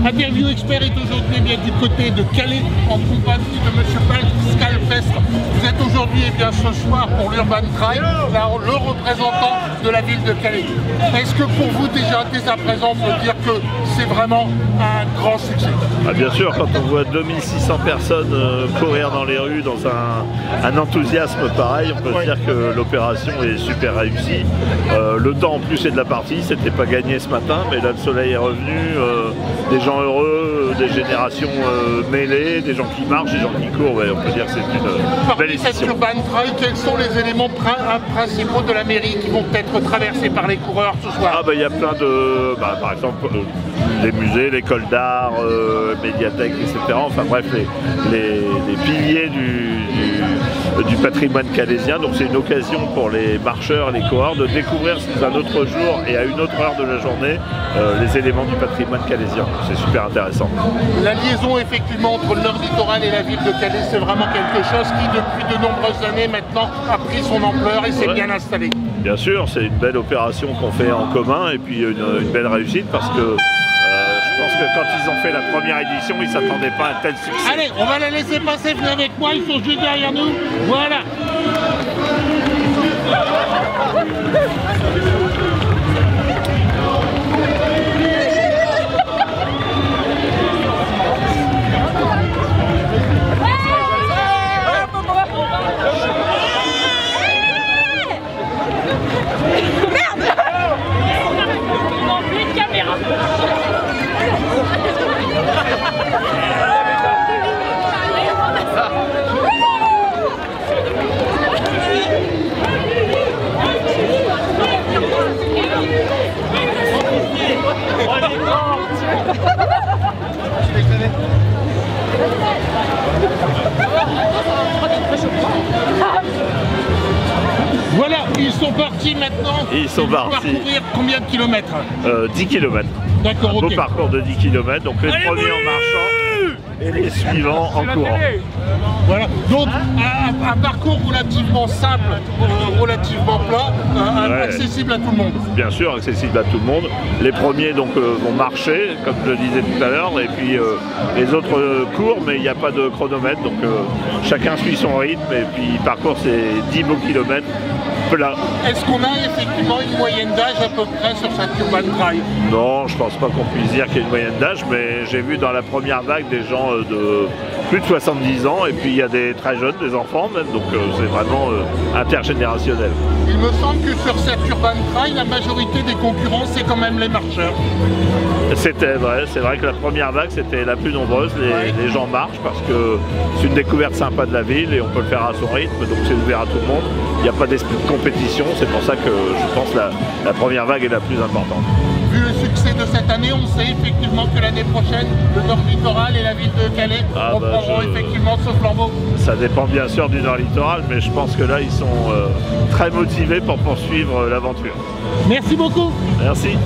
Interview Expert est aujourd'hui bien du côté de Calais en compagnie de M. Pascal Pestre. Vous êtes aujourd'hui ce soir pour l'Urban Trail, le représentant de la ville de Calais. Est-ce que pour vous déjà dès à présent on peut dire que c'est vraiment un grand succès? Bien sûr, quand on voit 2600 personnes courir dans les rues dans un enthousiasme pareil, on peut se dire que l'opération est super réussie. Le temps en plus est de la partie, c'était pas gagné ce matin, mais là le soleil est revenu, des gens heureux, des générations mêlées, des gens qui marchent, des gens qui courent, on peut dire que c'est une belle édition. Cette Urban Trail, quels sont les éléments principaux de la mairie qui vont être traversés par les coureurs ce soir? Il y a plein de, par exemple, les musées, l'école d'art, médiathèque, etc. Enfin bref, les piliers du patrimoine calaisien. Donc c'est une occasion pour les marcheurs et les coureurs de découvrir sous un autre jour et à une autre heure de la journée les éléments du patrimoine calaisien. C'est super intéressant. La liaison effectivement entre le nord littoral et la ville de Calais, c'est vraiment quelque chose qui depuis de nombreuses années maintenant a pris son ampleur et s'est bien installé. Bien sûr, c'est une belle opération qu'on fait en commun et puis une belle réussite parce que je pense que quand ils ont fait la première édition, ils ne s'attendaient pas à un tel succès. Allez, on va la laisser passer, venez avec moi, ils sont juste derrière nous. Voilà. Voilà, ils sont partis maintenant. Ils sont partis. Parcourir combien de kilomètres? 10 km. D'accord, ok. Beau parcours de 10 km, donc les premiers en marchant et les suivants en courant. Voilà, donc un parcours relativement simple, relativement plat, accessible à tout le monde. Bien sûr, accessible à tout le monde. Les premiers donc vont marcher, comme je le disais tout à l'heure, et puis les autres courent, mais il n'y a pas de chronomètre, donc chacun suit son rythme, et puis il parcourt ces 10 beaux kilomètres plat. Est-ce qu'on a effectivement une moyenne d'âge à peu près sur cette Urban Trail? Non, je pense pas qu'on puisse dire qu'il y a une moyenne d'âge, mais j'ai vu dans la première vague des gens de plus de 70 ans, et puis il y a des très jeunes, des enfants même, donc c'est vraiment intergénérationnel. Il me semble que sur cette Urban Trail, la majorité des concurrents, c'est quand même les marcheurs. C'était vrai, c'est vrai que la première vague c'était la plus nombreuse, les gens marchent parce que c'est une découverte sympa de la ville et on peut le faire à son rythme, donc c'est ouvert à tout le monde. Il n'y a pas d'esprit de compétition, c'est pour ça que je pense que la première vague est la plus importante. Vu le succès de cette année, on sait effectivement que l'année prochaine, le Nord Littoral et la ville de Calais reprendront effectivement ce flambeau. Ça dépend bien sûr du Nord Littoral, mais je pense que là ils sont très motivés pour poursuivre l'aventure. Merci beaucoup. Merci.